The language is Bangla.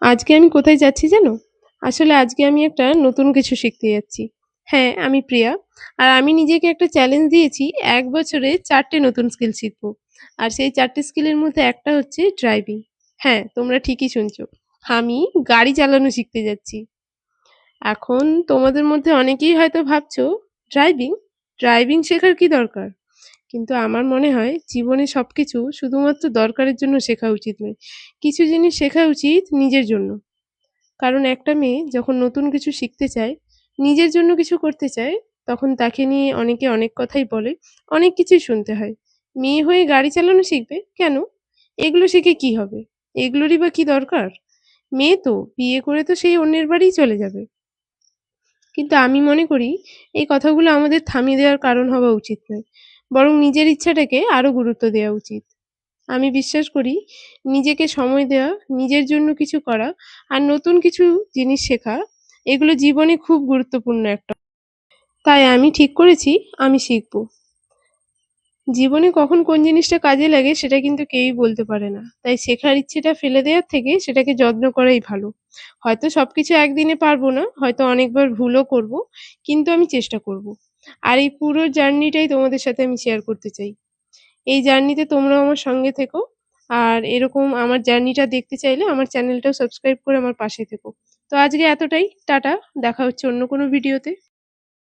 আজকে আমি কোথায় যাচ্ছি জানো? আসলে আজকে আমি একটা নতুন কিছু শিখতে যাচ্ছি। হ্যাঁ, আমি প্রিয়া। আর আমি নিজেকে একটা চ্যালেঞ্জ দিয়েছি ১ বছরে ৪ টে নতুন স্কিল শিখবো। আর সেই ৪ টে স্কিলের মধ্যে একটা হচ্ছে ড্রাইভিং। হ্যাঁ, তোমরা ঠিকই শুনছো। আমি গাড়ি চালানো শিখতে যাচ্ছি। এখন তোমাদের মধ্যে অনেকেই হয়তো ভাবছো, ড্রাইভিং? ড্রাইভিং শেখার কি দরকার? কিন্তু আমার মনে হয় জীবনে সবকিছু শুধুমাত্র দরকারের জন্য শেখা উচিত নয়। কিছু জিনিস শেখা উচিত নিজের জন্য। কারণ একটা মেয়ে যখন নতুন কিছু শিখতে চায়, নিজের জন্য কিছু করতে চায়, তখন তাকে নিয়ে অনেকে অনেক কথাই বলে, অনেক কিছুই শুনতে হয়। মেয়ে হয়ে গাড়ি চালানো শিখবে? কেন? এগুলো শিখে কি হবে? এগুলোরই বা কি দরকার? মেয়ে তো, বিয়ে করে তো সেই অন্যের বাড়িই চলে যাবে। কিন্তু আমি মনে করি এই কথাগুলো আমাদের থামিয়ে দেওয়ার কারণ হওয়া উচিত নয়। বরং নিজের ইচ্ছাটাকে আরো গুরুত্ব দেওয়া উচিত। আমি বিশ্বাস করি নিজেকে সময় দেওয়া, নিজের জন্য কিছু করা আর নতুন কিছু জিনিস শেখা এগুলো জীবনে খুব গুরুত্বপূর্ণ একটা। তাই আমি ঠিক করেছি আমি শিখব। জীবনে কখন কোন জিনিসটা কাজে লাগে সেটা কিন্তু কেউই বলতে পারে না। তাই শেখার ইচ্ছেটা ফেলে দেওয়ার থেকে সেটাকে যত্ন করাই ভালো। হয়তো সবকিছু একদিনে পারবো না, হয়তো অনেকবার ভুলও করব, কিন্তু আমি চেষ্টা করব। আর এই পুরো জার্নিটাই তোমাদের সাথে আমি শেয়ার করতে চাই। এই জার্নিতে তোমরাও আমার সঙ্গে থেকো। আর এরকম আমার জার্নিটা দেখতে চাইলে আমার চ্যানেলটাও সাবস্ক্রাইব করে আমার পাশে থেকো। তো আজকে এতটাই। টাটা। দেখা হচ্ছে অন্য কোনো ভিডিওতে।